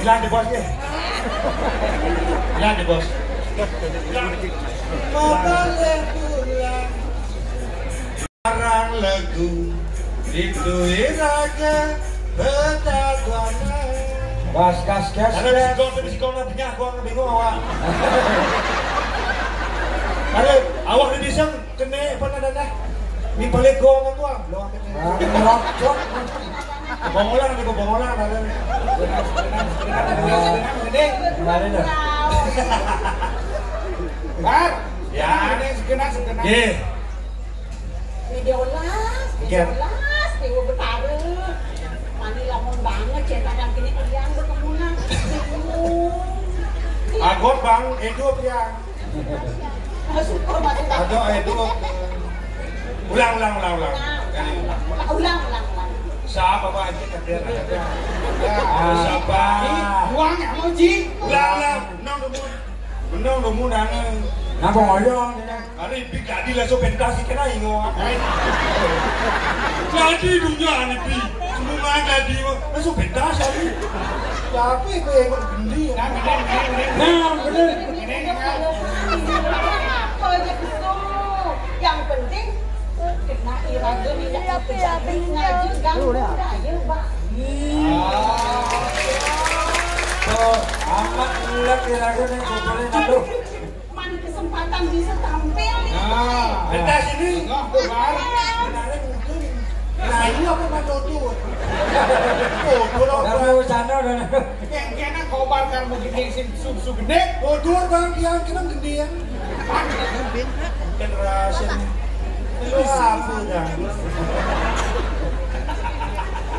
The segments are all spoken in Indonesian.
Gilang di bosnya. Gilang di bos. Barang lagu itu iraja betagwana. Bas gas. Ada bisikon punya aku bingung awak. Ada awak di desa kena apa nada? Ni balik gong aku ah. Lo Ngelocok. Bongolan ada. Kemarin dah. Bar. Ya, ini segenap. Nggih. Videolas, dewa betara. Mani lamun banget cetak kini kalian berkemunan. Agot bang, Edo piang. Syukur masuk. Aduh, Edo. Ulang. Ulang. Siapa Pak Haji kader ada. Siapa? Buang ya mau Ji. Ulang. Menang demu dangan. Ngapa ngoyong? Hari ini jadi lah so pentas kena ingo. Jadi dunia ni pi. Semua jadi so pentas hari. Tapi kau yang bendi. Bener. Yang penting kena irada tidak terjadi ngaji ganggu aja Pak. Oh, amat ulat kira-kira nih boleh nado. Mana kesempatan bisa tampil nih. Pentas ini. Nah ini apa Pak Toto? Kamu sana dan Kena kobar karena gede sing susu gede. Bodoh bang, yang kena gedean. Generasi lu apa dah?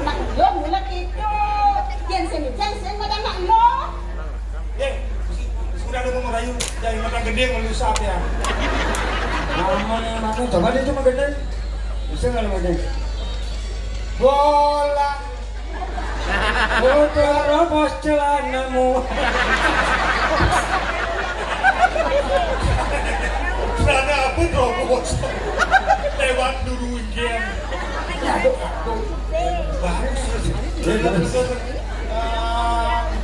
Nak lo mulai itu. Jangan macam nak lo. Sudah ada ngomong rayu, jadi makan gede melusap ya. Mana coba dia cuma gede. Bisa nggak lo gede? Bola. Terobos celanamu. Celana apa terobos? Lewat dulu game. Bagus.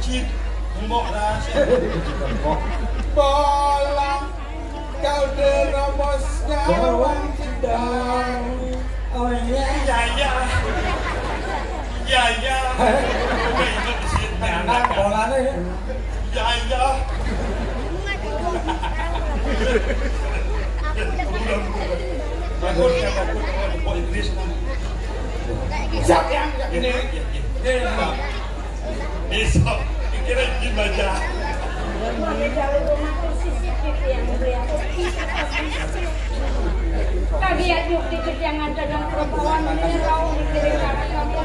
Cip, mbok rahasia. Bola. Kau terobos gawang sedang. Oh iya. Ya. Oke, ingat di sini anak Bolanya ya. Ya. Bagus. Inggris kan. siapa yang gede? Besok kira baca. Tadi ya dikit yang ada dalam perempuan ini rau dikirim karena kamu.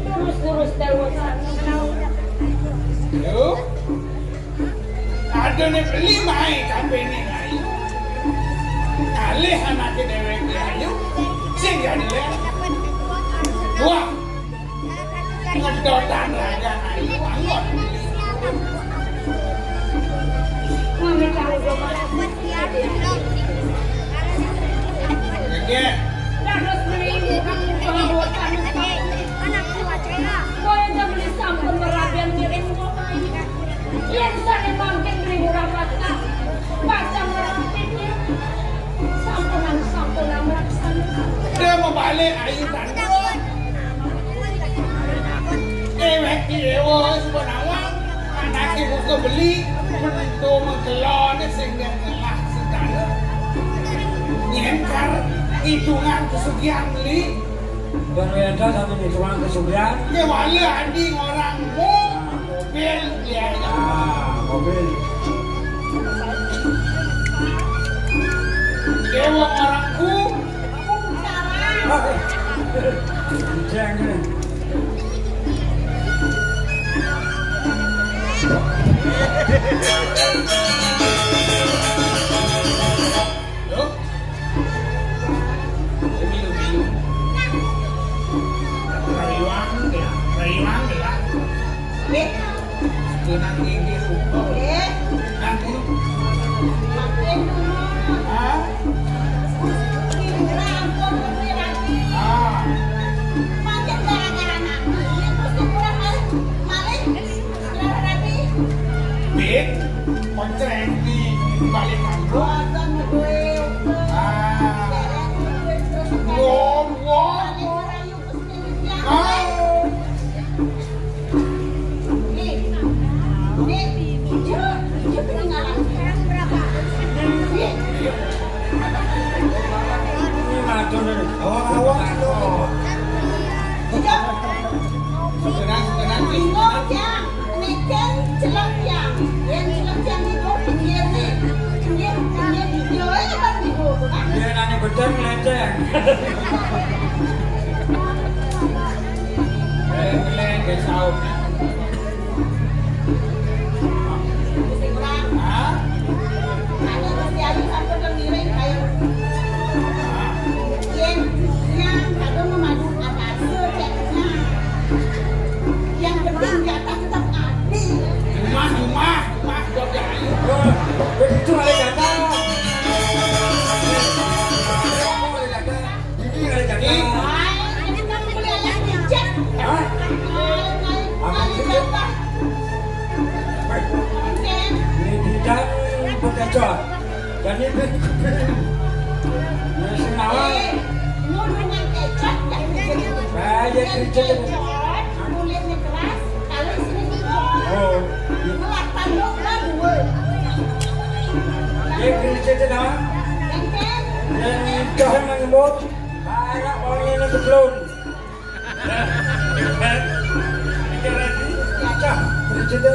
Terus terus Yuk, ada nih beli main kafe nih ayu. Alih anak dewek ayu, sehingga dia wah ngedotan raga ayu anggot. Mami tahu gua Oke. harus beli pembuatan kau yang beli sampun berabian miring yang sana mungkin ribu rapatnya baca merapitnya sampunan melaksanakan Dia mau balik ayu tanduk. Ewek ewo sebenawang anaknya buka beli bentuk mengkelon sehingga ngelah sedana nyengkar hitungan kesugihan beli Berbeda satu hitungan kesugihan. kewali adi orangmu mobil biaya Mobil. dewa orangku Jangan. loh bilu-bilu rayuan ya nih sebenang gigi suka nanti ah bit konceng di balik kampung Dia nanya betul meleceh. Meleng saut. Yang penting jatah tetap adil. Rumah, dok ya. Itu ada jatah. Ini ada jatah. Ini kamu boleh ayah dicek. Ini bidang pekecot. Dan ini senawang. Dengan kecap yang Banyak kerja. kulitnya keras, kalau sini Oh, melak tanduk dua. dia kerja senawang. Kan? Dan jangan mengebut. sebelum. Cah, Cerita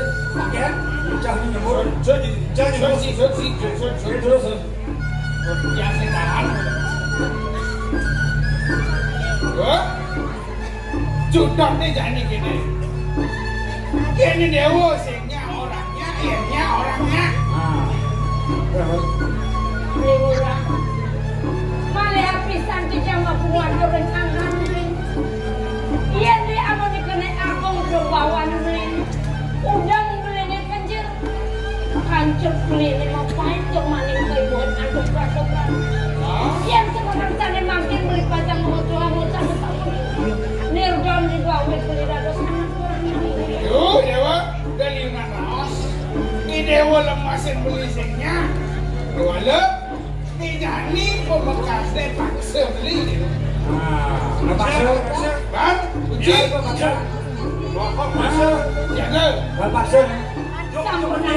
ya. Cah ni nyemur. jadi Terus. Ya sekarang. Judok nih jadi gini. Gini dewa singnya orangnya, airnya orangnya. Beli murah. Male apisan di jama buat orang anggan beli. Iya di amo di kene abang berbawan beli. Udang beli ni kanjir. Kancur beli ni mau paint cok maning koi buat aduk rasokan. Iya sekarang tadi makin beli pajang mutua-mutua betul. Nirdon di bawah beli rados anak orang ini. Yo dewa, dari raos. Ini dewa lemasin beli singnya. Wala, ni jani pemekasnya paksa beli. Paksa. Bang, uji. Paksa. Jaga. Paksa. Sampunan.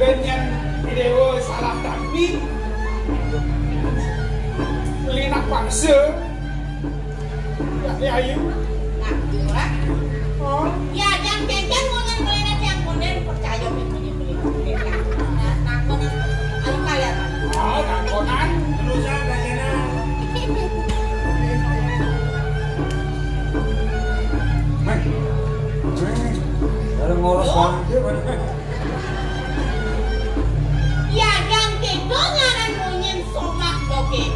Dengan dewa salah tapi beli nak paksa. Ya ayu. Ya, yang jangan ngomong kalian yang kemudian percaya beli. Nakon ayo kalian. Nakonan. Terusan kayaknya. Dalam ngurus banget. Ya, yang kedonganan munyin somak doke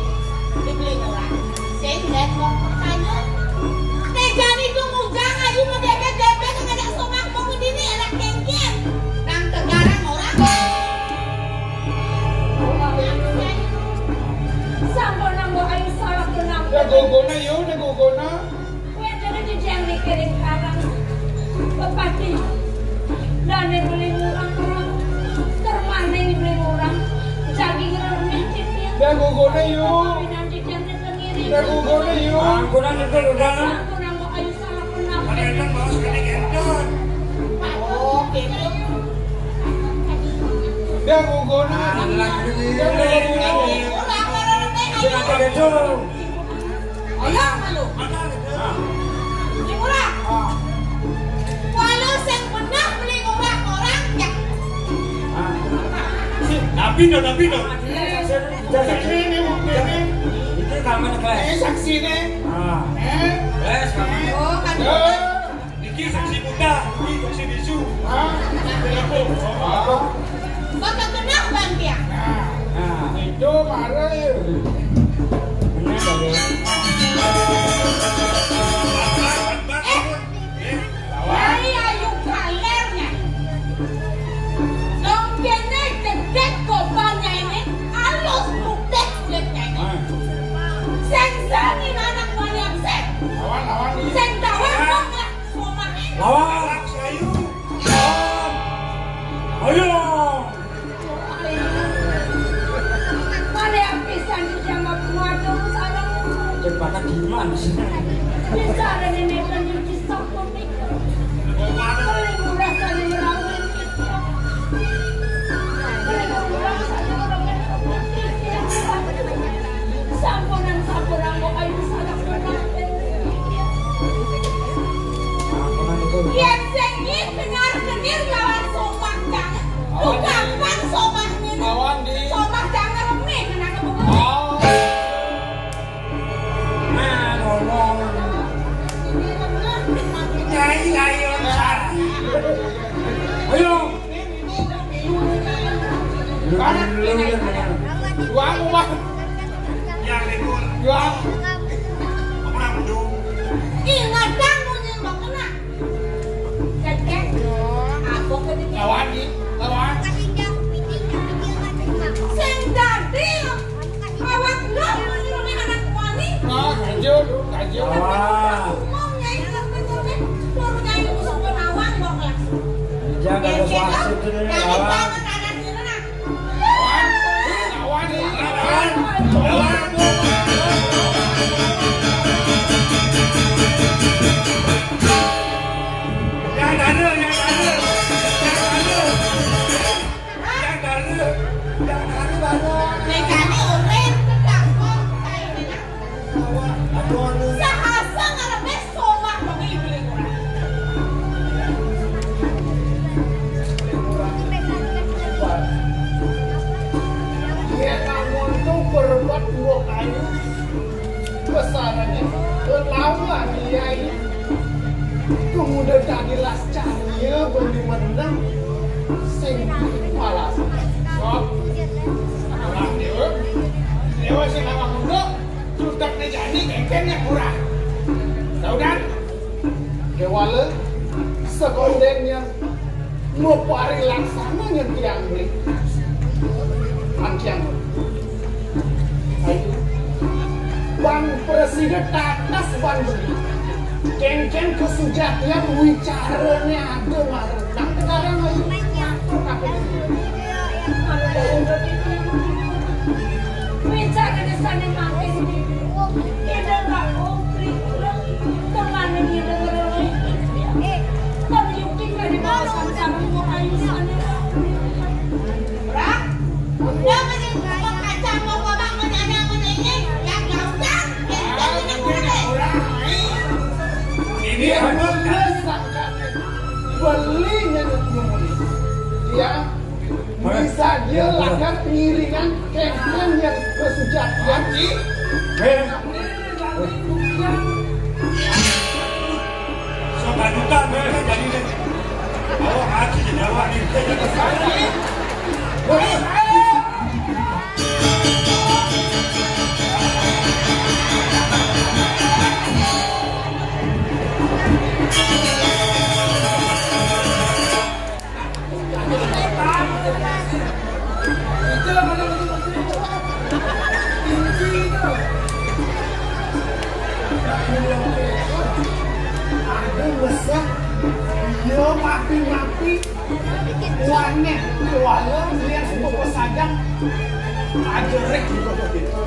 dibeli orang. Sehingga mau percaya. Tegan itu mujang aja mau debet-debet ngajak somak mau ini anak kengken. Nang tegarang orang. Sampo nang ayu salah kenang. Ya gogona yo, na gogona. Kue jadi dijeng dikirim karang. Bepati. Dane beli murang orang. Termaning beli murang. Jagi ngeremeh cipia. Ya gogona yo. Kawinan dijeng ditengiri. Ya gogona yo. Ampunan itu udah. Sampo nang ayu salah kenang. Kadang mau sekali gendon. Oh, gitu. Ya gogona. Ya gogona. Orang orang ayo. Jangan gitu. Ayo malu. Murah. Walau sing benar beli orang ya. Nabi dong. Saksi ini mungkin. Itu kamu kelas. Saksi ini. Kelas kamu. Oh, kan. Niki saksi muda, ini saksi bisu. Bakal kenal bang dia. Itu marah ya. Benar tadi. Dari ayu kalernya. Dong kene dedek korbannya ini halus buktek kulitnya ini. Sensangin anak banyak sen. Lawan ini. Sen tawar banget semua ini. Lawan. Sayu. Ayo. Male apisan di jama penguatu sarang. Jebakan gimana sih? Bicara nenek penyuci sampo mikir. Beli murah kali merawin kita. Beli murah kali merawin kita. Samponan samporang mo ayu salah kenang. Ampunan itu. Yang sengit dengar kenir lawan somak jangan. Bukan kan somaknya. Lawan di. Somak jangan remeh kena kebuka. Oh. Nolong. Nyai layon sari. Ayo. Uang. Yang lekor. Uang. Aku nak mendung. Ingat kamu yang mau kena. Cek. Aku ketika Lawan di. Lawan. sing dadi awak lo ini anak wani. Kajul. Jangan ada wasit itu nih, lawan. Besarannya lama dia ini kemudian jadilah cahaya beli menang sing malas kok orang dewa sing awak muda sudah terjadi keken yang murah tahu kan dewala sekondennya mau pari laksana yang tiang beli antiang ayo Bang Presiden tatas Bang Beli Ken-ken kesujatian wicaranya ada marah sekarang lagi Wicaranya sana makin tidak gak komplit kemana dia ngeroy tapi Yuki gak dibawa sama mau ayu sana Rak, udah menyentuh kacang mau babak menanya-menanya yang gautang, ini belinya dia bisa dia lakukan pengiringan keken yang kesujatian Sobat duta mereka jadi deh. Oh, hati jadi awak ni. ada besar dia mati-mati warnet walau lihat semua pesajang aja rek juga begitu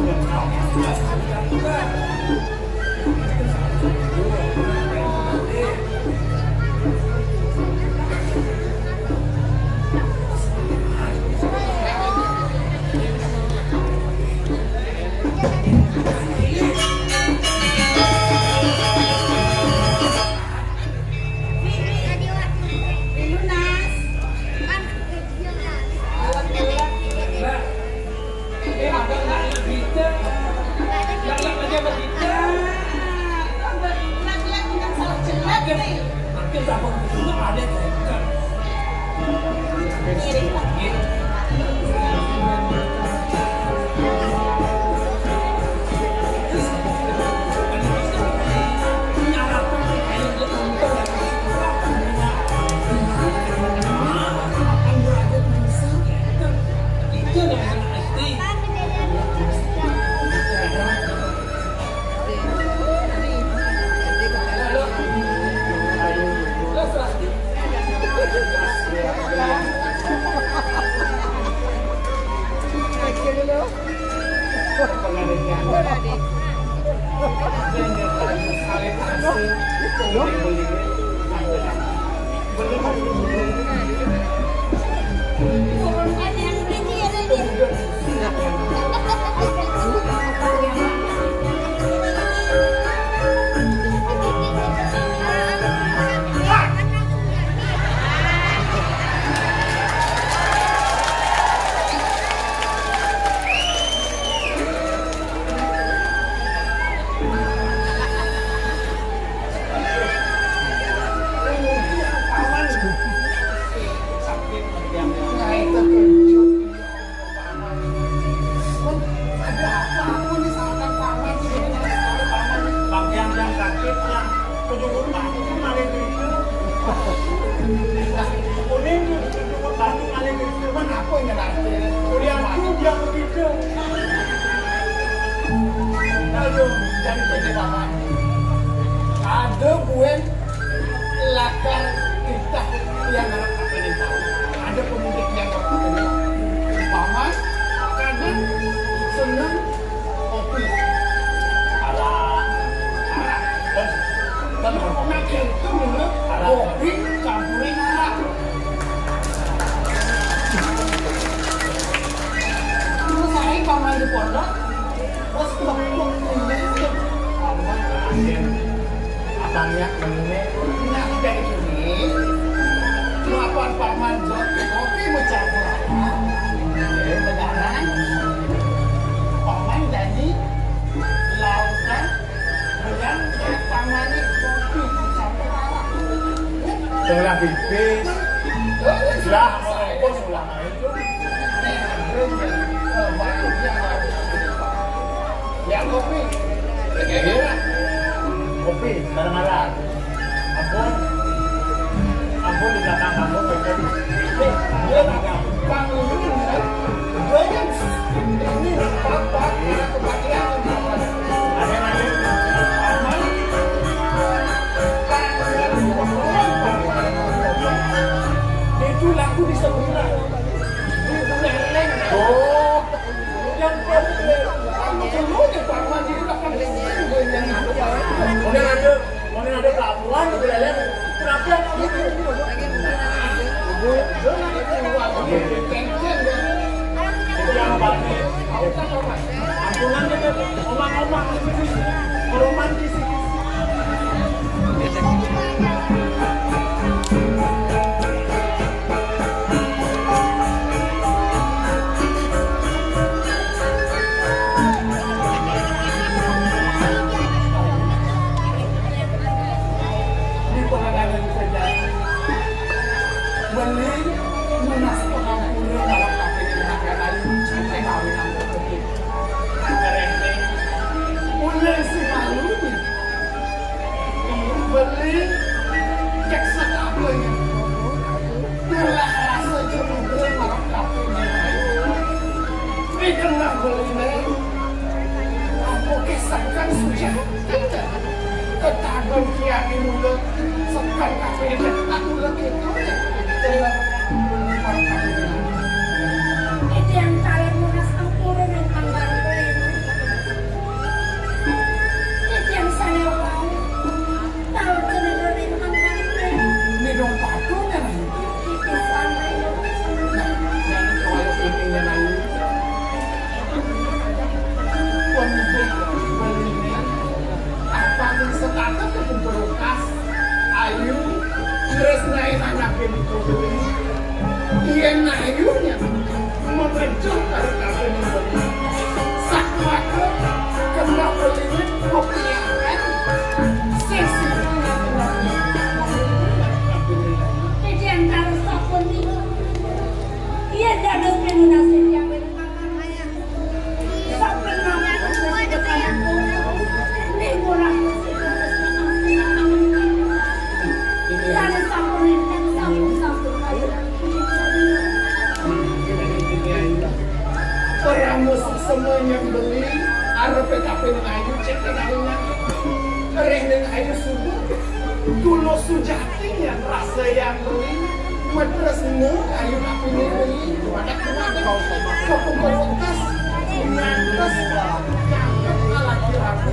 agar kita yang harap ini tahu ada pemudik yang ini paman karena senang kopi kan makin itu menurut kopi campurin arak. Terus saya paman di pondok terus ngomong ini paman terakhir abangnya ini nak dari sini melakukan paman kopi mencampur arak beneran paman jadi lautan yang paman kopi mencampur arak Tengah bibis lah apa ulang itu yang kopi kopi bareng-bareng ampun di belakang kamu betul Bang Lulun banyak ini rapat kebahagiaan ada lagi aman itu lagu di sebelah leleng oh yang kamu semuanya paman itu akan Kemudian ada pelabuhan di Belanda. Kenapa gitu? Yang paling ambulan itu omang-omang romantis. Beli lunas pengampunan dalam kafe di Naga Ayu sampai kawin aku pergi. Keren deh. Mulai si malu nih. Beli jaksa apa ya? Telah rasa cemburu dalam kafe di Naga Ayu. Ini kena beli nih. Aku kisahkan sujah tidak. Ketahuan kiai mulut sekan kafe di aku lagi itu ya. Itu yang kalian munas angkuran yang anggaran beli. Itu yang saya tahu cenderung yang anggaran beli. Ini dong patunya nih. Itu sama itu. Yang kalau ini nih. Pembeli beli apa yang setakat ke pemberokas Ayu terus naik anak itu dia naiknya mengejar dari kafe ini sak waktu kena beli kopi kan sesi Itu yang tahu sapun itu. Iya jadi pemunas yang berangkat. Sapun nama itu kayak ini murah sih. Ada sapun itu sapun kayu. orang musik semuanya beli ada PKP dengan Ayu cek kenalnya kering dengan Ayu subuh dulu sujatinya rasa yang beli matras ne Ayu kafe ini beli ada kemana ke pemberontas nyantas jangan alat rapi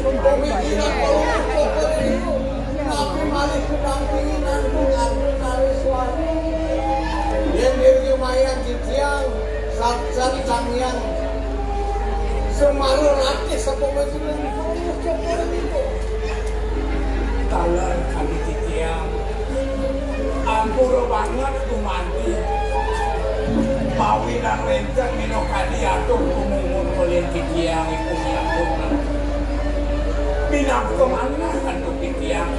pemikiran pokok itu tapi malah penampilan dengan menarik suara yang dirimayan di tiang saat tangian semaru latih sepuluh itu talan kali di tiang ampur banget kumanti mawinan rencang mino kali atur kumungun oleh di tiang itu atur minap kemana kan tuh di tiang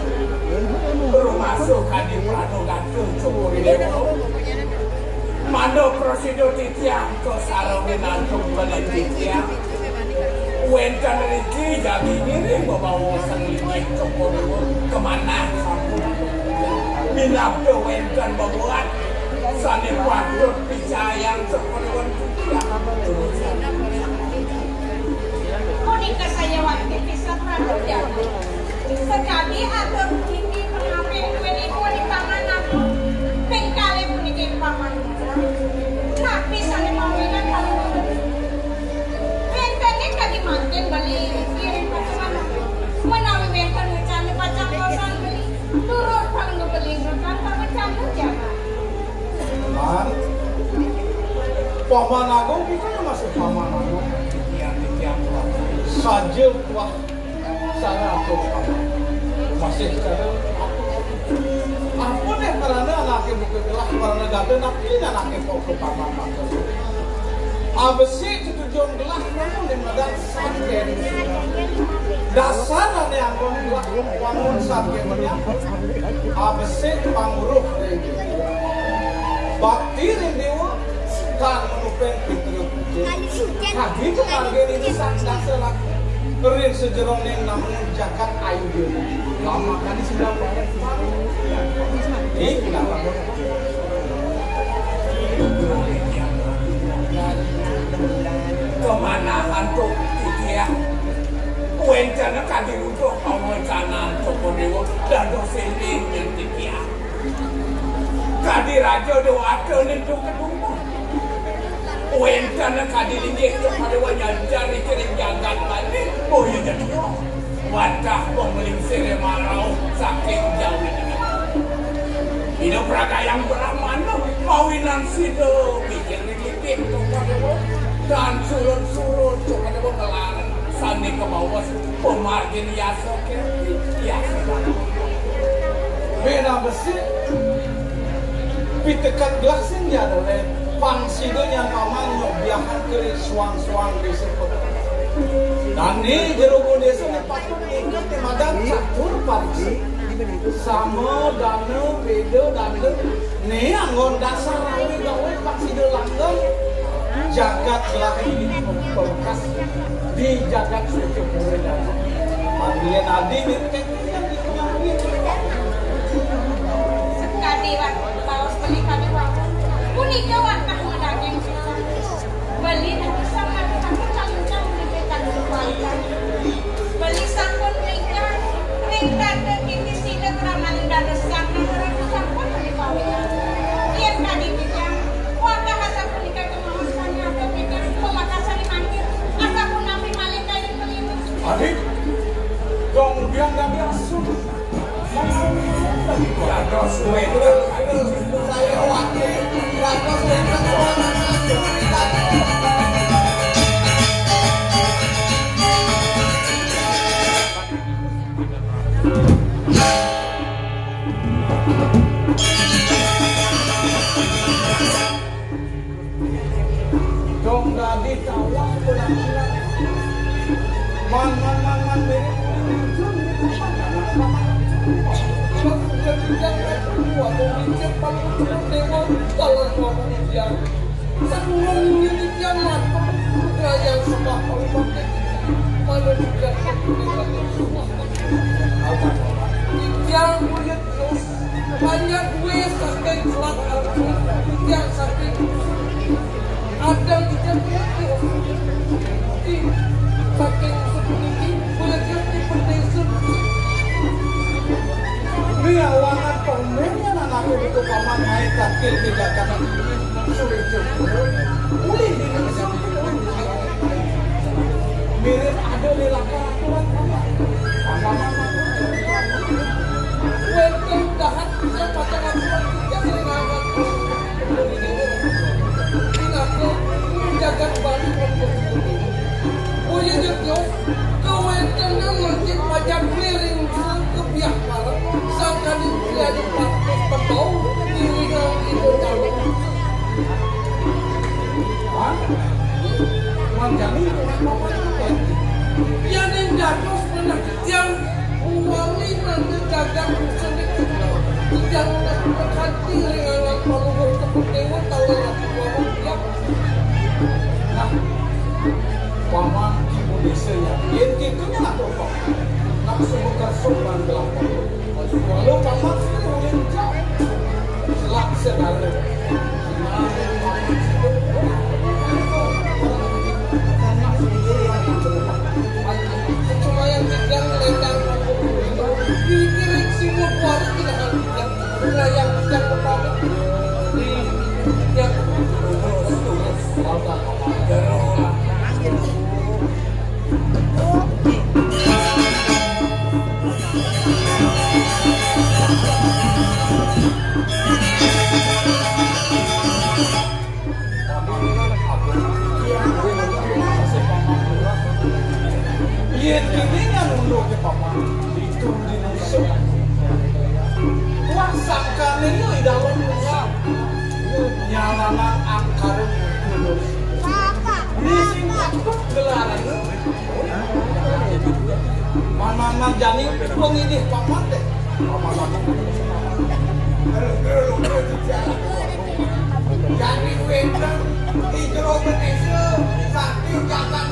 baru masuk kali prano gantung cokori dewa mando prosedur di tiang ke sarungin antung oleh di tiang wenkan rezeki jadi ngiring bawa sengiling cokori kemana minap ke wenkan babuat sani patut picayang cokori Monika saya waktu bisa prakerja. Sekali atur ini mengape weniku di paman aku. Pengkali puniki paman. Tapi sane mawinan kamu. Pentene kali manten bali kirim pasangan. Menawi benten ngecane pacang kosan beli. Turun pang beli rekan pamecah jangan. Man, paman agung kita masih paman agung saja wah sana aku masih cara apa deh karena anaknya bukan kelas karena gado nakin anaknya kok ke paman aku abesi ketujuan gelas namun di medan sampai dasar ada yang kau gelas wangun sampai medan abesi panguruh bakti yang dewa kan menupeng pintu kaki itu harga ini sangat selak kering sejerong yang namanya jakat ayu dia lama kan sudah banyak ini kenapa kemana hantu dia wencana kaki untuk wencana cokodewo dan dosen yang dia kadi raja doa tentu kedua wencana kadi linggih kepada wajah jari kering jagat balik oh ya jadi wadah pemeling sere marau saking jauh ini hidup raga yang beramana mawinan sido bikin linggih kepada dan surut-surut kepada ngelarang sani ke bawah pemargin yasa kiri yasa beda besi pitekan gelasin ya adalah pangsidonya paman biahan ke suang-suang desa kota dan ini jerogo desa ini patut ingat madan catur parisi sama dana beda dana ini anggon dasar rawi gawe pangsido langgeng jagat gelahin ini memperkas di jagat secukupnya dan panggilan adi ini yang sekali waktu bawas beli kami waktu kunika waktu daging beli dari sama aku calon-calon diberikan keluarga beli sampun ringkat kini sila keraman dan resang orang sampun beli kawinan iya tadi bijak waktu hasil kunika kemahasannya atau bijak pemakasan dimanggil asapun nabi malik dari pelinu adik dong dia nggak biasa Rados wencang saya wakil rados wencang dong nggak ditawar pulang-pulang man mirip banyak gue saking selak yang saking ada tidak saking seperti banyak di pedesaan ini awangan pemennya anakku itu paman naik kakil tidak karena sulit cukup boleh di mirip ada di lapangan Yang dados pengertian uangi nanti dagang sedikit tidak berhati dengan kalau kepentingan tahu lagi uang dia. Nah, paman Indonesia nya, yang kitunya lah tokoh. Nak sebuah sopan gelapang. Walau paman yang jauh, selak sedara. Cuma yang tidak lendang di direksi Mukwara tidak akan tidak yang tidak pertama di yang terus lautan Garola. Iya, ini kan untuk ke paman itu di Indonesia. Kuasa kali ini dalam rumah nyalanan angkar Indonesia. Di sini gelaran mana jani pengidih paman deh. Jadi wendang di Jawa Indonesia sakit jangan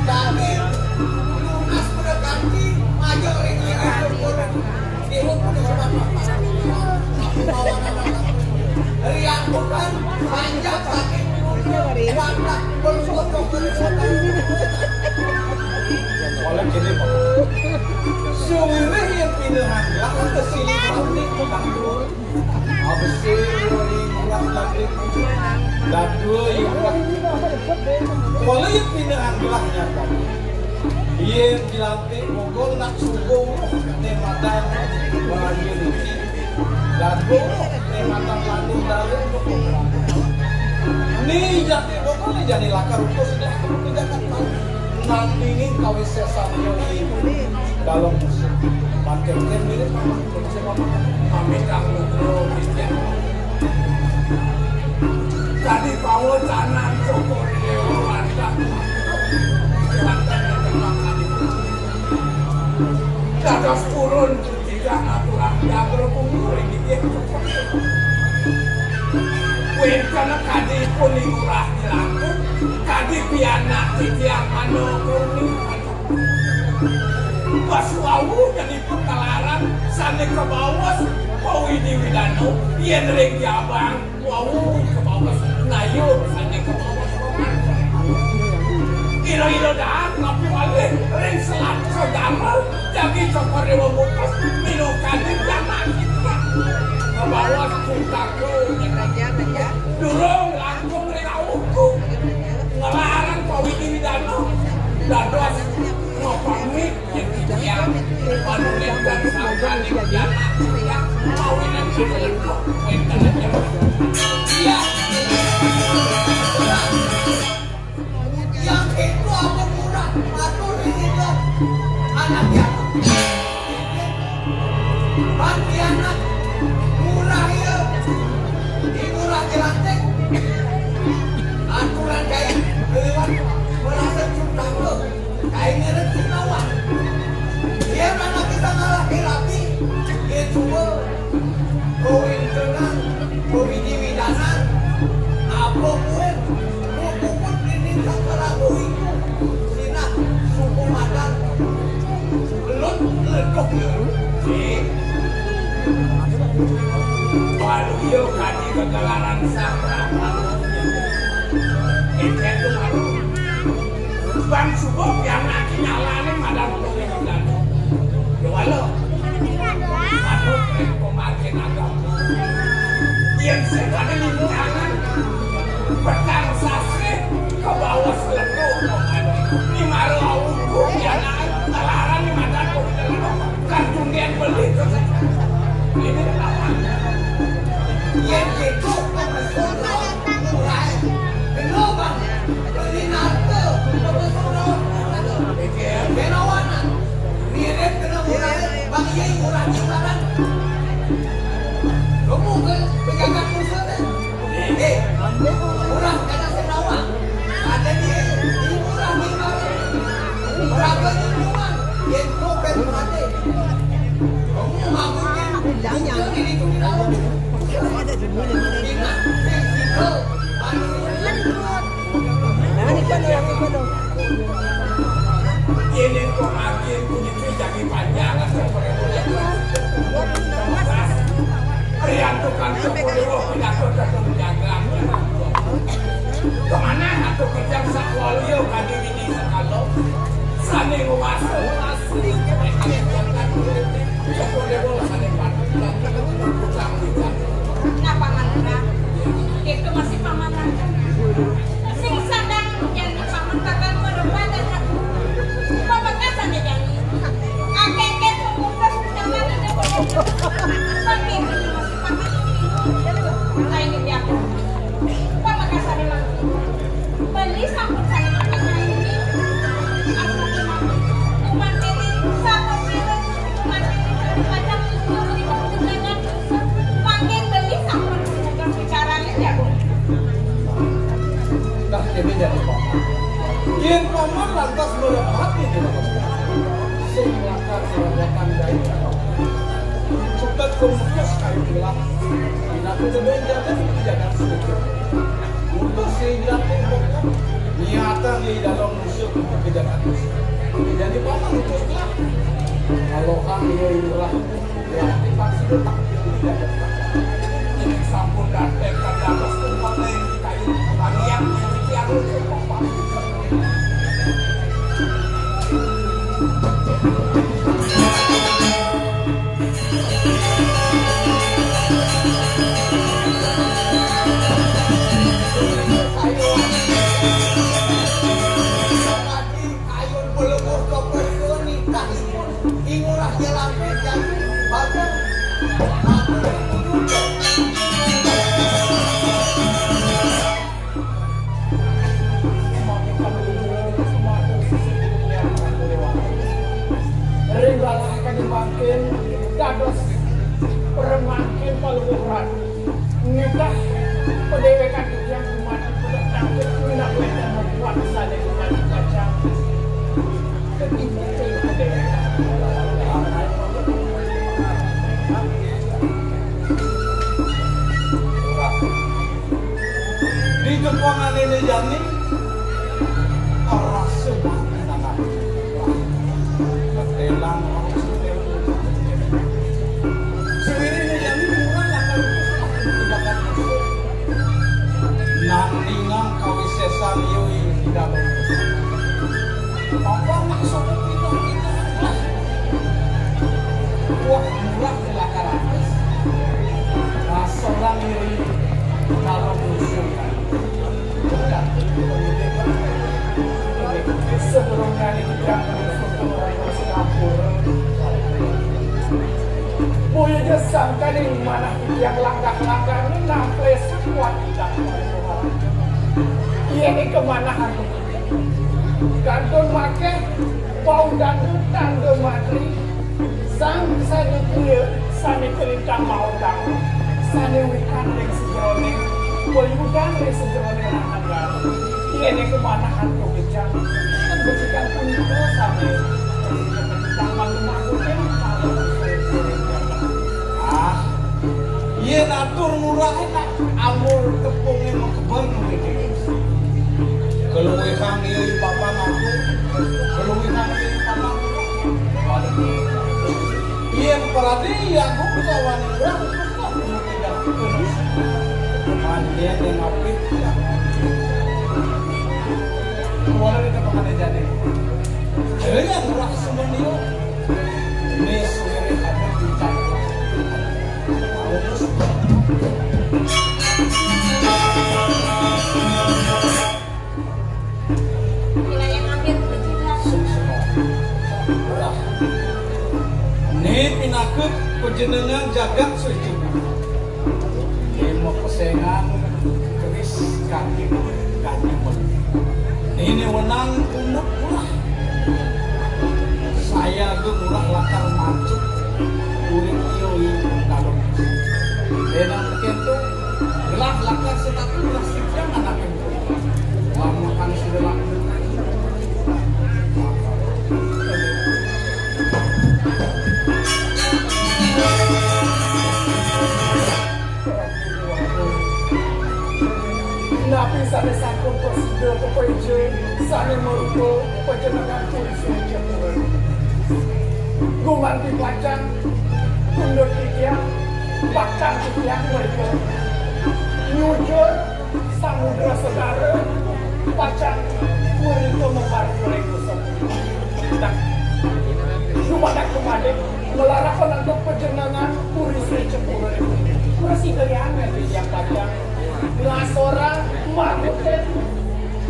tapi lunas berganti maju ini dihukum riang bukan panjang sakit warna berfoto oleh jadi sebenarnya yang pilihan lakukan kesini nanti bukan apa sih yang lagi dan dua yang kalau yang pilihan gelahnya iya dilantik mogol nak subuh nematan bahagia luki dan dua nematan landung dari ini jadi mogol ini jadi lakar untuk sudah tidak akan nanti ini kawin sesatnya ini dalam musim mantekan mirip amin kamu bro tadi kau tanam sokor lewat dadas turun tidak aturan yang berkumpul ini dia kuen karena kadi pun lingurah dilangkut kadi pianak titiang manokoni pas wawu jadi pekalaran sane ke bawah Pawi di Widano yang ring jabang wawu ke bawah nayo sane ke bawah ilo dah tapi wale ring selat segamel jadi cokor dewa bukas minokan jangan kita ke bawah kuntaku durung langsung ring awuku ngelarang Pawi di Widano dados ngopamit yang diam manusia dan sangkan di jalan mawinan kita iya yang itu apa murah atau ini anak yang panti anak murah ya di murah jelantek aturan kayak lewat merasa sudah lo kayak ngeret sinawan dia mana kita laki-laki dia coba kawin dengan kawin di widanan apa pun pupukut ini tak terlalu itu sinah suku madan belum ledok ya baru yuk kaji kegelaran sabrapa itu baru bang subuh yang lagi nyalanin madam kawin widanan ya walau manut pemakin agama yang sekali lingkungan petang sasri ke bawah seletup di maru awuku yang telaran di madan kantung dia beli ini lawan yang itu mulai kenapa beli narko kenawanan mirip kena mulai bang iya murah jualan kamu kan pegangan musuh Ini kok makin kunyit jadi panjangan Rian tukang sepuluh pidato datang menjaga kemana atau kerja sakwalio kadiri di sekalo sane nguasa asli sepuluh sane Kenapa mana? Itu masih pamanan. Sing sadang jadi paman bakal merubah dan pemekasan ya jadi. Akeh-akeh pembukas sama ini pakai ini masih paman ini. Lain dia. Pemekasan memang. Beli sampun saya pakai ini. Aku cuma ini sama film cuma ini kadang itu di dengan makin beli sampun bukan bicaranya ya Bu. Nah, ini jadi paman. Kian paman lantas berhati di dalam silakan melakukan daya. Cepat kumpul kayu gelap. Aku sedang jaga sedikit. Untuk sehingga pokok niatan di dalam musuh untuk kejagaan musuh. Jadi paman itu gelap. Kalau kami inilah yang dipaksa tetap tidak dapat. ini sampun datang ke atas tempat yang kayu kami yang harus sepapa ayun pelumur kopel nikah ingurah jalan pejan bagus Ringgalah akan dimakin dados peremakin paluhuran nikah pendewekan yang umat tidak takut tidak boleh membuat saja dengan kacang ketika pendewekan di Jepangan ini jani orang sebab tangan ketelang sewirine jani kurang akan tindakan nandingan kawisesan yoi tidak apa maksudnya kita wah murah kelakaran seorang yoi kalau musuh sebelumnya tidak Boya jasangkan yang mana yang langkah-langkah ini nampai sekuat tidak ini kemanahan kantun make bau dan tanda matri sang sani kuya sani cerita mau tahu sani wikan yang sejeroning boyudan yang sejeroning langkah ini kemanahan kebijak kan bersihkan pun itu sani bersihkan malu-malunya iya natur murah enak amur tepungnya mau kebang keluwihan iya papa aku keluwihan iya papa iya kepala dia aku berkawan murah aku tidak mandian yang ngapit boleh kita pengen jadi yang murah semuanya ini sendiri ada di cakap Bila yang ambil berjilat. Ini pinakut penjenengan jagat sejuta. Ini mau kesengan keris kaki pun. Ini menang punuk murah. Saya gemurah lakar mancuk. Urip yoi dalam denang terkentu gelap lakar setatu plastik yang anak itu makan sudah laku napi sana sangkut prosedur pokoknya je sana merupa penjenengan tulis Jepun. Gumanti pacang tunduk ikiang pacang ikiang mereka nyujur samudra saudara pacang mereka membantu mereka semua. Nah, Sumadak kemarin melarang untuk penjenengan tulis Jepun. Presiden yang yang pacang seorang makhluk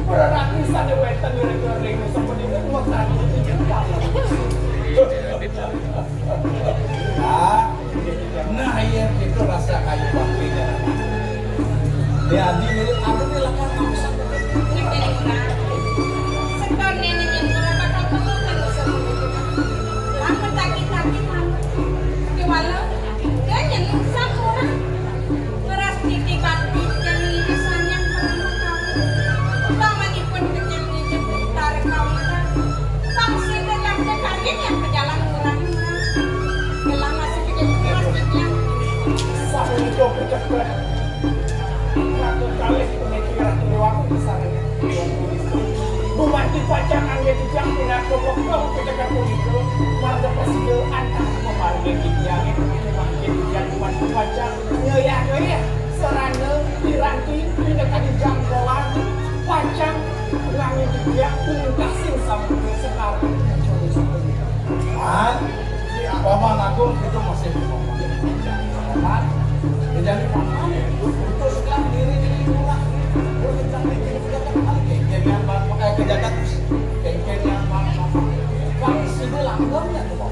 perarakisan wetan yang seperti itu makan itu nah iya itu rasa kayu bakri dia di mirip aku nih lakukan angsa sektor nenek yang berapa kau temukan lama sakit-sakit malu walau dia nyentuh sama orang beras titik batik yang rasanya pernah kamu tamanipun kenyang ini putar kawasan bangsa dalam dekarnya yang berjalan murah-murah gelang masih kecil beras yang sahur itu bercepat satu kali pemikiran tujuan besarnya Bumanti pacang angin dijang tidak kebokong kejagaan itu warga pesil antara pemarga yang makin dijang Bumanti pacang nyoya serana diranti tidak dijang kolan pacang langit dijang kasih sama sekarang kan Paman Agung itu masih Paman jadi Paman itu sekarang diri murah kejagat kengken yang bang sini langgam ya tuh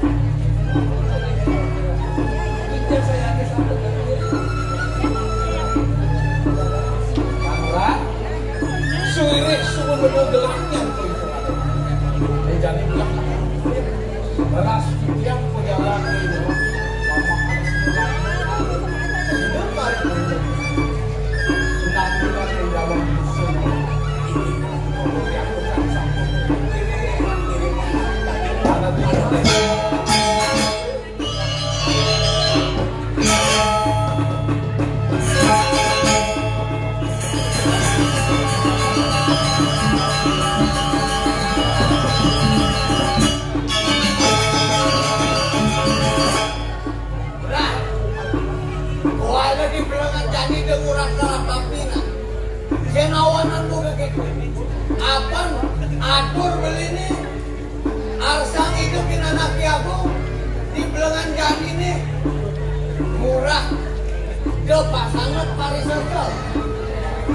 itu saya kesana kamera suire semua benar gelapnya tuh itu jadi belakang beras yang berjalan di rumah mama sudah tarik senang dengan di dalam semua Apaan atur beli ini arsang hidupin anak aku di belengan jadi ini murah ke pasangan pariserkel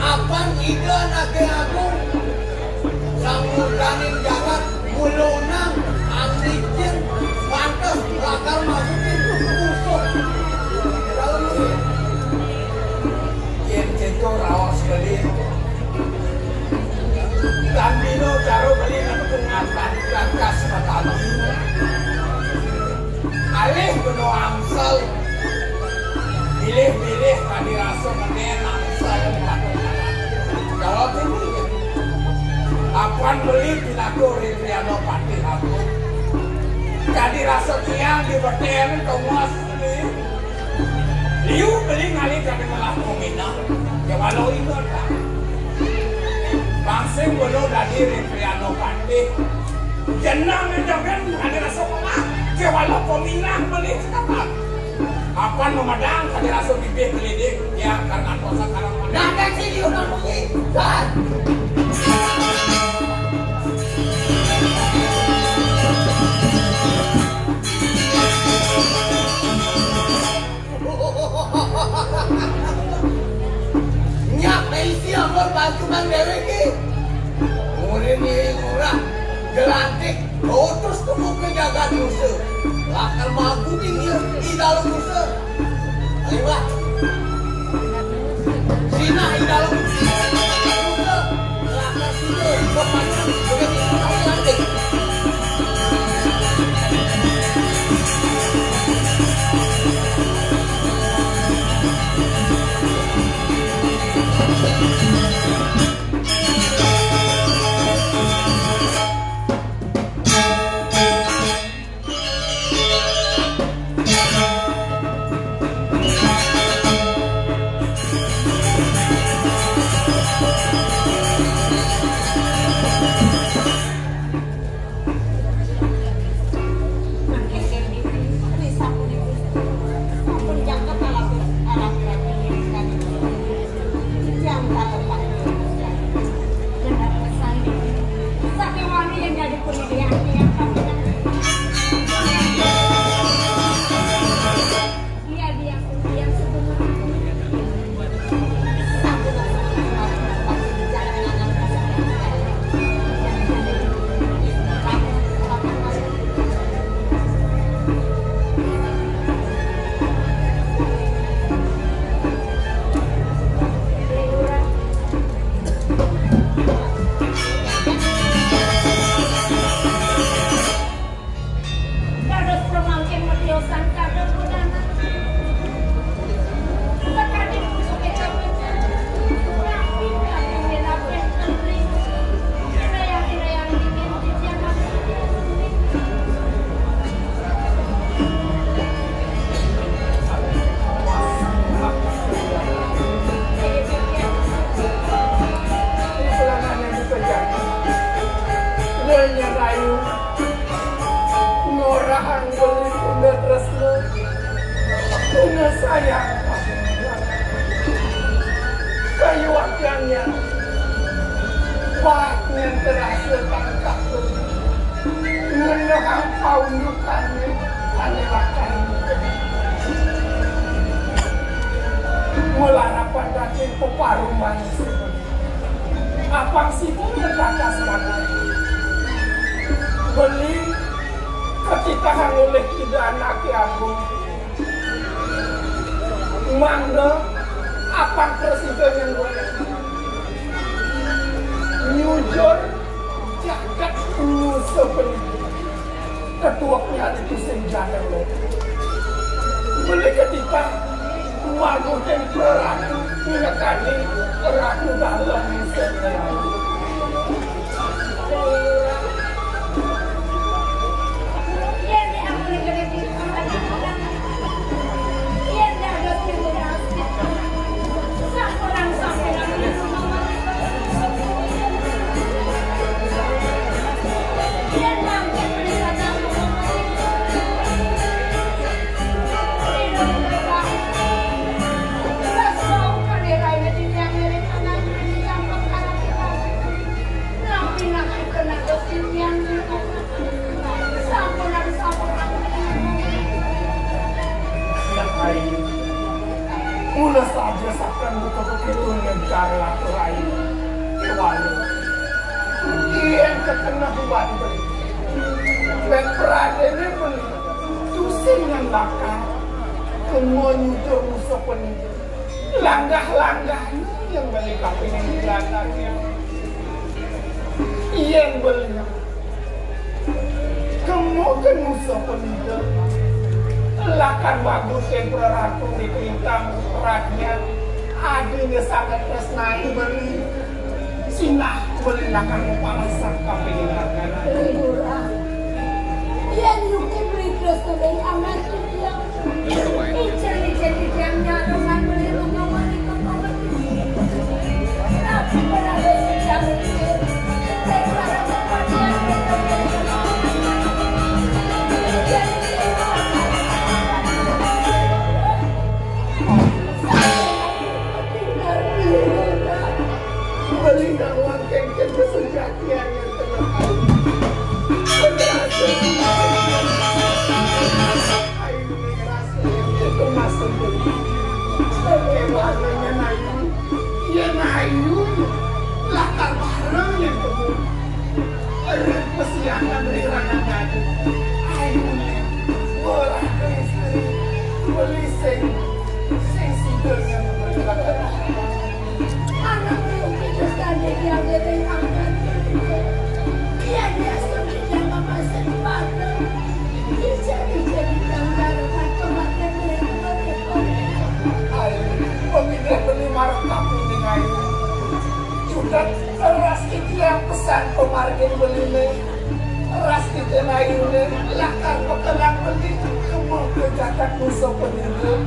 apaan ide anak aku samudranin jagat mulunang andikin pantas lakar masukin usuk kalau ini yang itu rawas beli Gambino caro beli nang pengatan gagas matana. Alih kuno angsal. Pilih-pilih kadi rasa menen angsal jawab ini. Apaan beli pinaku Ritriano Pati aku. Kadi rasa tiang di berten Thomas beli. Liu beli ngali kadi malah ngomina. Ya walau itu tak. Bangsing bolo dari Ritriano Pati jenang menjogan ada rasa mama kewalau peminah beli sekarang apaan memadang ada rasa bibir beli ya karena kosa karang madang dan sini udah mungkin dan nyak meisi amor bantu mang dewe ki murid ini murah gelantik terus temu ke jagat musuh lakar magu tinggi di dalam musuh lewat sina di dalam musuh lakar sini kepanjang begitu gelantik sayang kayu wakilnya paknya terasa tangkap ngenahang paundukannya anelakan melarapan dating peparuh manusia apang sipung berkakas banget beli ketika oleh tidak anak agung mangga apang presiden yang boleh nyujur jagat sepenuh ketuanya itu senjata lo beli ketika waduh dan peratu menekani ratu dalam misalnya mula saja akan buka begitu yang cara lain kewali yang terkena buat beri dan peradannya beli tusin yang bakal kemunyutur musuh penuh langgah-langgah yang beli kaping yang dilatangnya yang beli kemudian musuh penuh lakan bagus yang beratu di bintang rakyat adanya sangat resnai beli sinah beli lakan mempalasan kaping lakan Murah yang yuki beri terus amat dia jadi jamnya dengan beli rumah mereka tapi berada sedang beli nawang kengkeng kesejatian yang tengah berasa ayu merasa itu masuk bagaimana nayu ya nayu lakar bareng yang temu persiapan dari ranah ngadu ayu bola ke istri beli sing sidurnya berlaku anak belum hidup tadi dia beri angkat dia sudah jangan masa pada jadi tanggal satu mata pemilih beli marah kamu dengan sudah ras itu yang pesan pemargin beli ras itu naiknya lakar pekelang beli kemul kejatak musuh penilai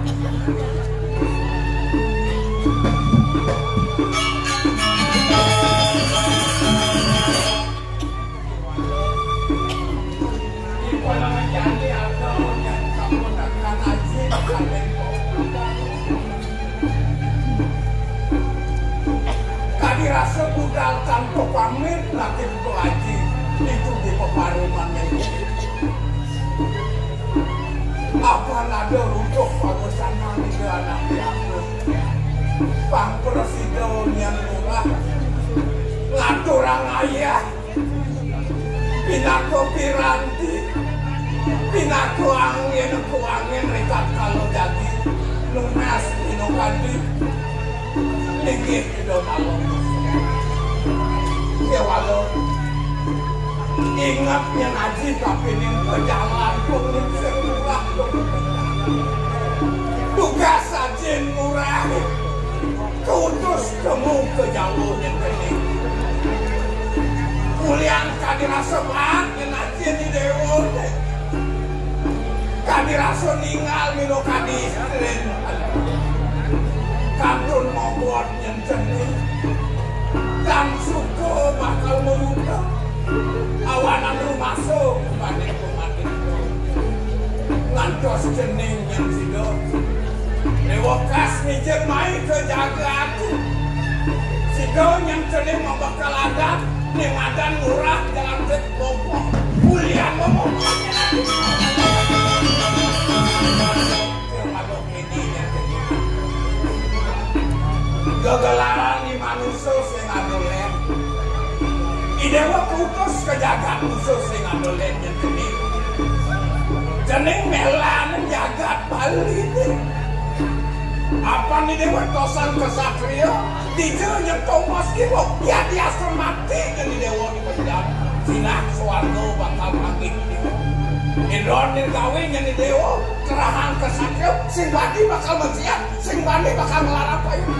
kami rasa budal tanpa pamit lagi pelaji itu di peparuman itu apa nada rujuk pangusana di anak biasa pang presiden yang murah ngaturang ayah pinako piranti pinako angin rekat kalau jadi lunas inokandi linggih itu kalau ya walau ingat yang ngaji tapi yang berjalan pun semurah tugas sajin murah kutus temu ke jauh yang ini kuliah kadirasa banget yang ngaji di dewa kadirasa ninggal mino kadistrin kantun mau buat yang jenis dan suku bakal membuka awanan rumah so banding pemadin ngantos jening yang sido mijil mai ke jagat sido yang cening membekal adat ning adan lurah jalan tek bobo kuliah ngomong gagalaran di manusia sing adolen idewa kutus ke jagat musuh sing adolen yang jening melan jagat Bali apa nih dewa tosan kesatria dijel nyentuh mas kilo ya dia semati jadi dewa di penjara sinak suarga bakal pangit Indron gawe jadi dewa kerahan kesatria sing badi bakal mensiap sing badi bakal melarang payung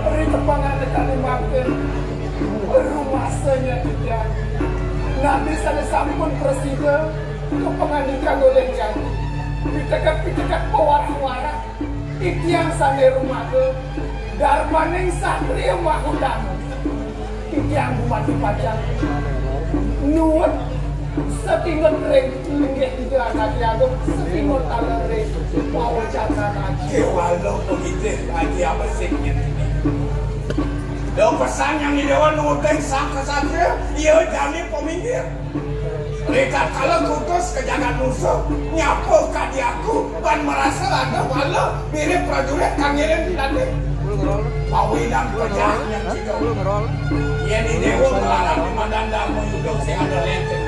beri kepangan kali makin rumahnya tidak nanti saya sampun presiden kepenganikan oleh janji pitekat pewarah-warah ikiang sane rumah ke darmaning satria mahudana ikiang bupati pajang nuwun setinggal ring linggih tiga anak yago setinggal talang ring mau jangan aja walau begitu aja apa sih ini do pesan yang idewa nuteng sang kesatria iya jani peminggir mereka kalau kutus ke jagat musuh nyapu kadiaku dan merasa ada walau mirip prajurit kangirin tadi pawidang pejah yang jika ia di dewa melarang di madanda menghidup si ada lenteng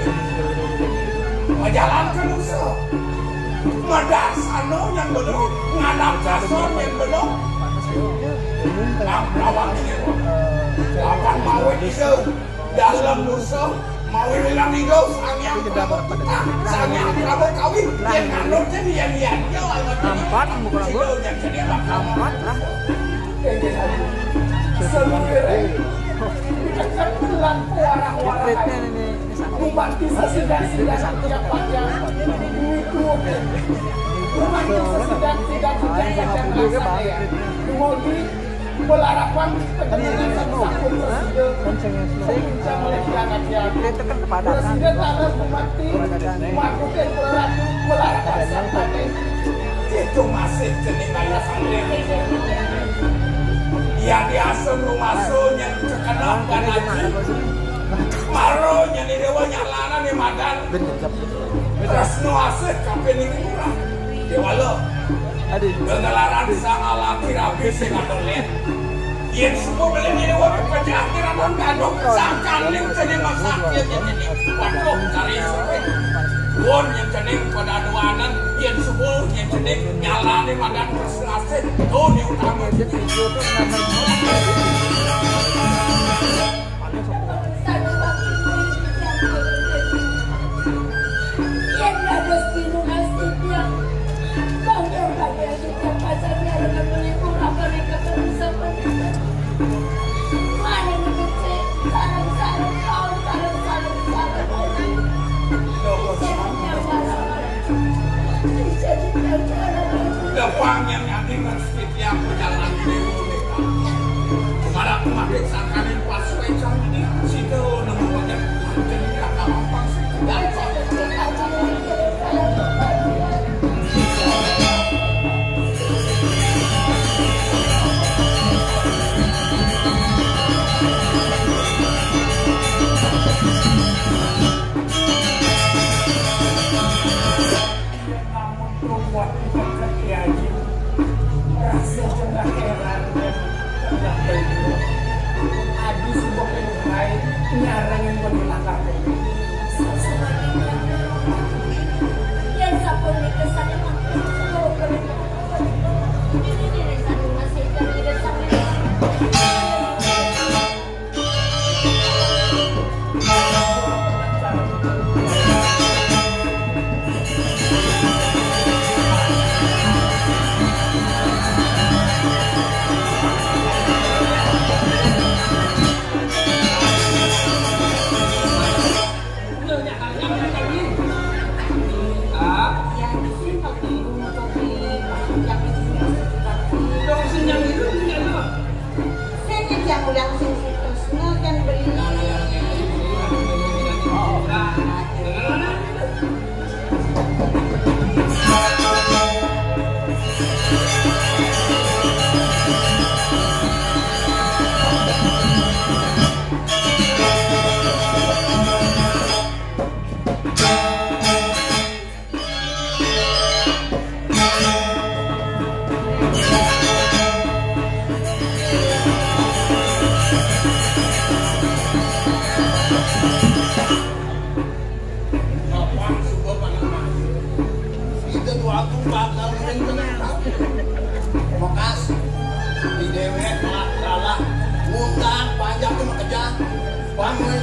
menjalankan musuh madas anu yang belum ngadap kasor yang belum rawang dewa akan mau itu dalam musuh mau bilang hidup sang prabu petang sang prabu kawin yang nganut jadi yang dia nampak muka gue jadi nampak lah seluruh dekat pelan warah-warah membantu sesidang-sidang tiap pajang membantu sesidang-sidang yang rasa ya kemudian pelarapan penjenengan satu presiden sehingga melihat yang presiden harus memati melakukan peratu pelarapan sampai itu masih jenis banyak sampai ya diasum rumah sonya terkenal kan aja maronya di dewa nyalana di madan terus nuasih kapan ini murah dewa lo gengelaran sang alaki rapi sing adolen yen semua beli ini waktu pecah kiraman gadok sangkan ling jadi masaknya jadi waduh cari suwe won yang jadi pada aduanan yen semua yang jadi nyala di madan persuasif tuh di utama jadi Gepang yang nanti mesti yang berjalan di mereka. Kemana kemarin sangkanin pas pecah ini situ namanya jadi kakak apa sih? Dan nyarang yang berlakar yang sapon di kesan emang kalau ini dari sana masih dari sana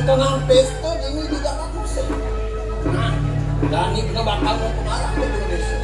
tenang pesta ini di dalam musik. Nah, dan ini bakal mau kemarah ke Indonesia.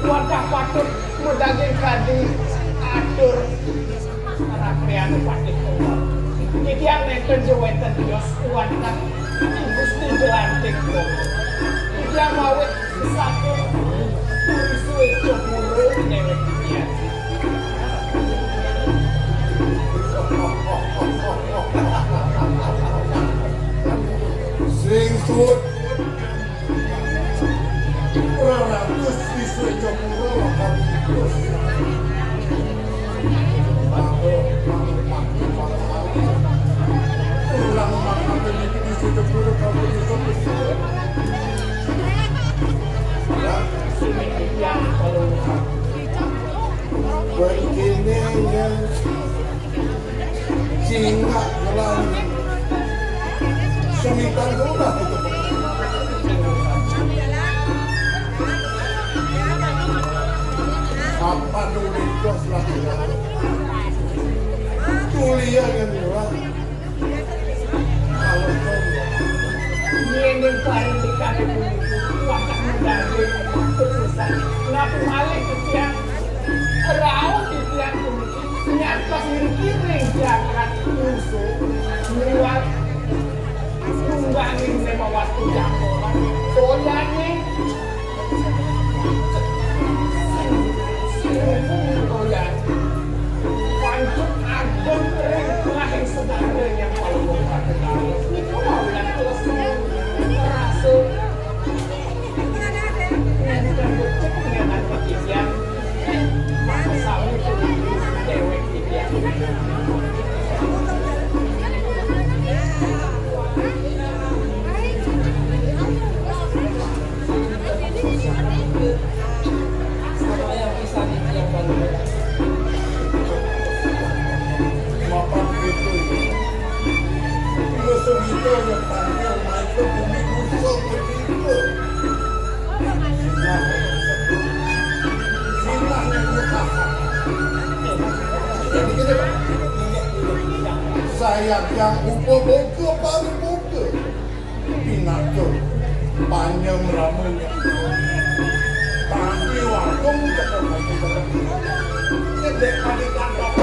Wadah-wadah mudaging kadi atur rakyat patih keluar. Jadi yang neken jawatan Dios wadah Gusti dilantik kok. Dia mawet satu suwe cemuru newek dia. Sing sud ratus suwe cemuru akan terus. Ulang makan ini di suwe cemuru kamu di suwe. Yang kalau begini yang singa jalan semitan rumah itu apa dulu bos lagi tulian yang murah kalau ini paling dekat wadah mudaging terusan ngapu malih ketiak rau ketiak nyata kiring jangan musuh lewat tunggangin lima waktu jamboran toyane toyan pancuk ageng kering lahing sedara yang kalau buka kenal itu mau yang selesai rasa yang terbucuk dengan anak isian maka sawit dewek isian mapan itu musuh itu yang panggil itu bumi musuh begitu sinahnya buka jadi gini Pak saya yang buka baru buka pinatur panjang ramenya tapi warung tetap gede kali kantor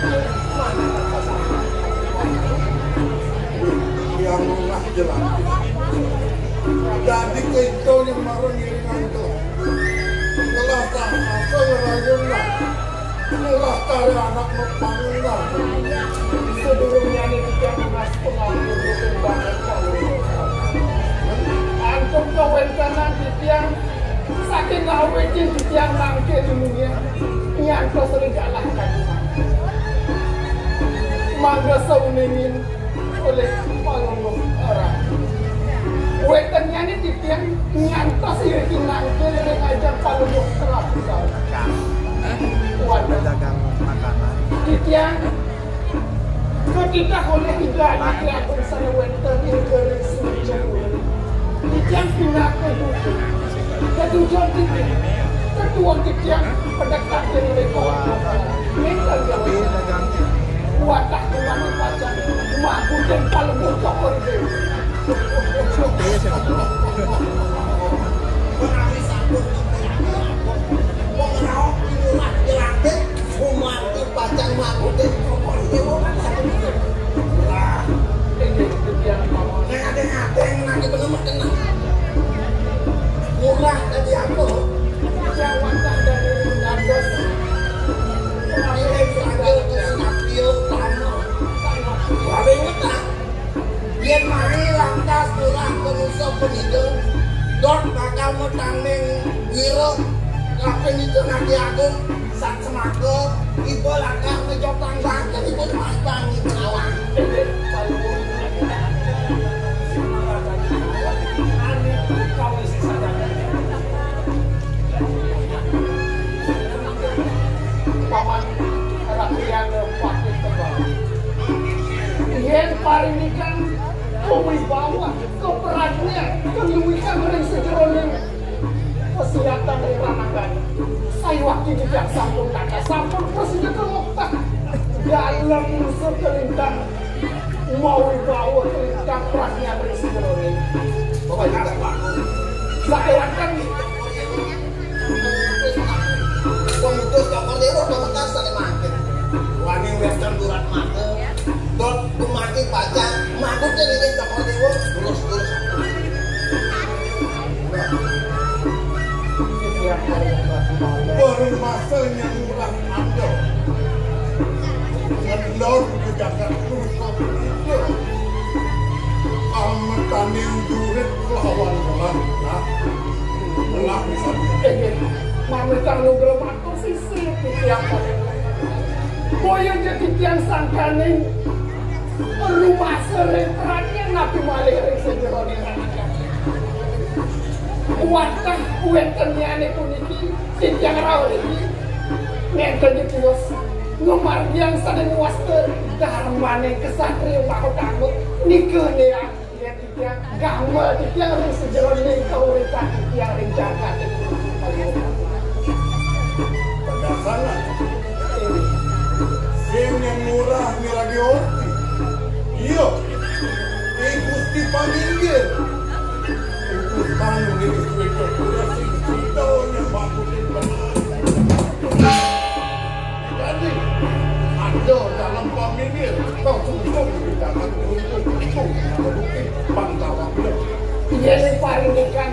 mana kata yang nggak jelas. Jadi kita yang marah ngiringan itu. Ngelah tak apa ngerayain lah. Ngelah tari anak membangun lah. sebelumnya ini kita mengas pengambil rukun banget kalau antum kawan kanan yang saking ngawetin yang nangke dulunya nyangka sering kalahkan mangga sauningin oleh palung orang wetannya ini titian nyantas irikin nangke yang ngajak palung kerap wadah dagang makanan titian ketika oleh tiga anak yang bersama wetan ini dari sini titian pindah ke buku ketujuan titian ketujuan titian pendekat dari mereka mental tapi dagangnya wadah kemana pacar mampu dan paling berkokor itu iya sih murah tadi aku jawatan dari Nabos biar mari lantas murah penusuk penidung dot bakal metangning wiro ngapain itu nanti aku sak semako ibu langkah ngejok tanggang dan ibu terbang ibu awang paman rakyat waktu tebal yang parinikan kewibawa keperannya kewiwikan dari sejeroning kesihatan dari ranakan saya waktu tidak sampun kata sampun presiden keloktak dalam unsur kelintang mau wibawa kelintang perasnya dari sejeroning bapak juga saya kan pemutus kamar dewa pemetas tadi makin wani western durat mata dot kumaki baca makutnya ini kamar dewa lurus Baru masa yang murah anda ngendor ke Jakarta itu kamu tanding duit lawan belah belah misalnya mami kalau geromaku sisi tiap kali boyo jadi tiang sangkaning rumah serentannya nabi malih sejeroning watah wentennya ane puniki tiang rawal ini ngenten ditios ngemar yang sadeng waster dharmane kesatria mahotanggut nikahnya ya tiang gamal tiang ring sejeroning kauritan tiang ring jagat pada sana sing yang murah ni lagi orti iya gusti paminggir itu tanu ni itu kurasi kita yang bakutin benar jadi ada dalam paminggir kau tunggu kita akan tunggu pantauan iya ni parinikan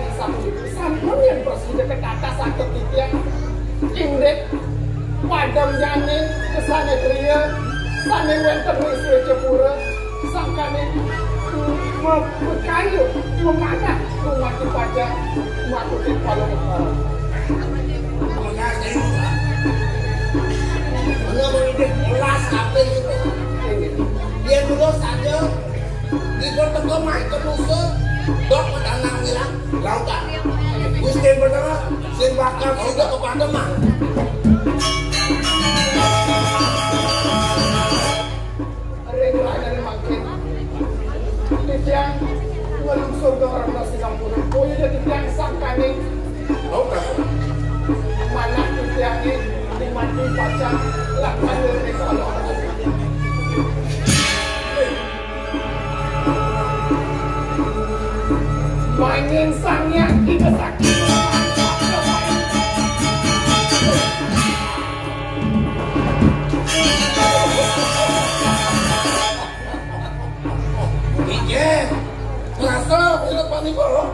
sampun yang presiden ke atas sakit titian indek padam jane kesana kriya sana wenten isi cepura sangkane kayu memanah rumati pajak makutin palu mengasih mengambil kelas kapel itu dia dulu saja ikut tengok main ke musuh dok mendanang bilang lautan gusti bener sing bakal sudah kepada mah regular dari makin tiang ngelungsur ke orang nasi kampung punya jadi tiang sangkane mana tiang ini dimati pajak lakukan dari kalau mainin sangnya kita sakit nih kok.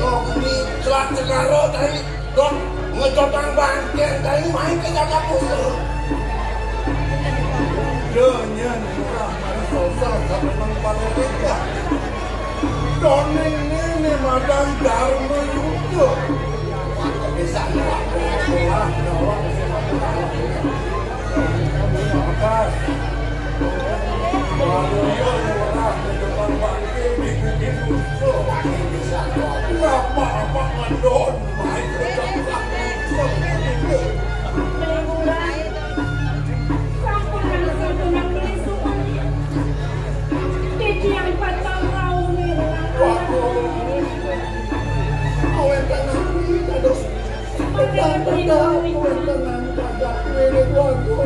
Dok ini celak cekaro tadi dok ngejotang bangkeng tadi main ke jaga pusat. Jangan murah mari sosok sampai pada kita. Doning ini madang dharma yuda. Bisa nolak bola nolak Akas. Lalu yo murah ngejotang bangkeng di bukit Nusa. bisa nolak. Apa ngedon main ke jaga pusat. Yang patang raun ini. Awen tenang ini kados. Tenang awen tenang pada ini waduh.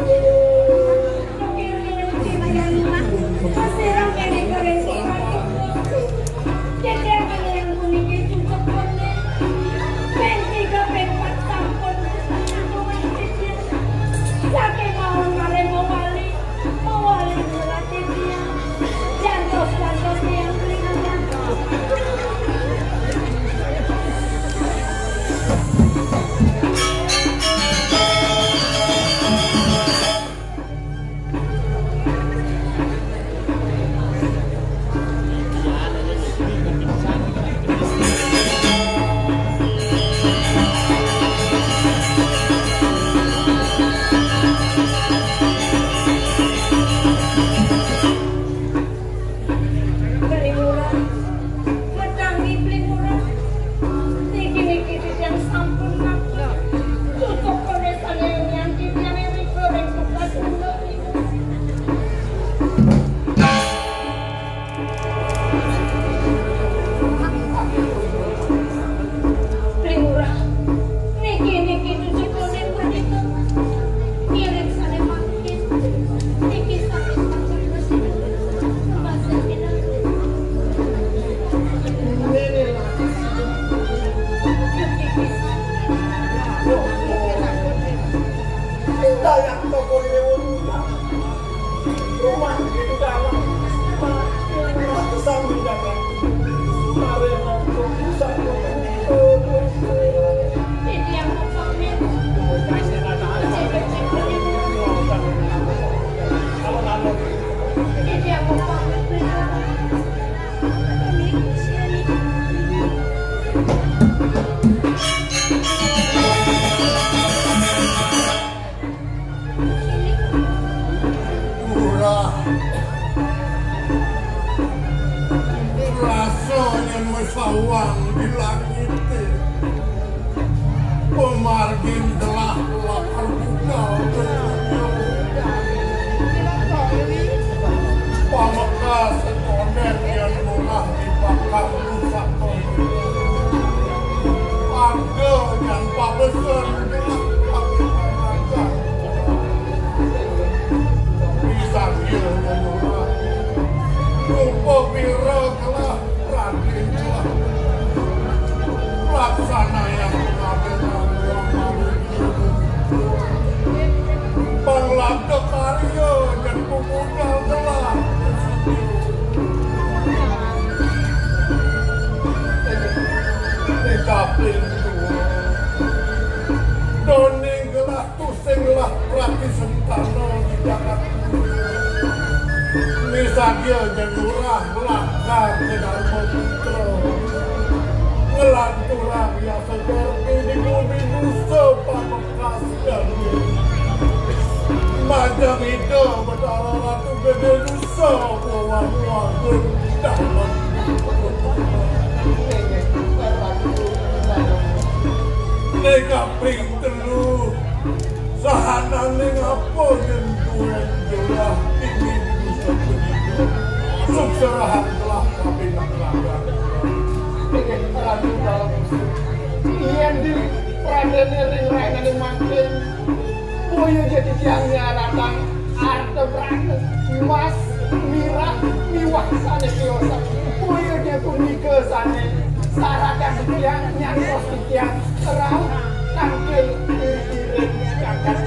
Rasanya mesawang di langit pemargin telah lapar buka Pamekasan sekonen yang murah dibakar rusak harga yang pabesan telah pakai bisa dia murah rupa bira telah raden telah laksana yang mengambil Panglabda karya dan pemuda telah Kapling Doning gelah tusing lah Rati Sentano di Jakarta Misalnya jengurah melangkah ke Dharma Putra Ngelanturah ya seperti di bumi Nusa Pamekasan dan Madam itu betara Ratu Gede Nusa Buah-buah dalam Nega ping telu sahanane ngapa yen duwen jelah iki bisa begitu sukserahan telah kami naklakan pengen ratu dalam iyan di pradene ring rainane makin boyo jadi tiangnya ratang arte berangkat mas mirah miwaksane kiosak boyo dia tunika sane sarakan tiang nyantos tiang terang tampil diri kakak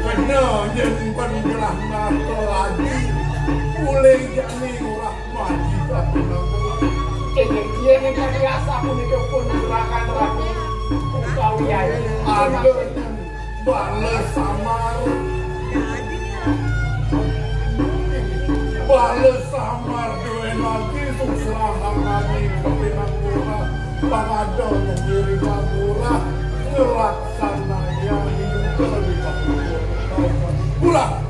kena yen penjelah mata lagi boleh jadi orang mati tapi Dia yang biasa punika pun gerakan rapi Kau ya anak bales samar dua nanti susrahan lagi kepinang murah pangadol mengiring murah ngelaksana yang hidup lebih bagus. Pulang.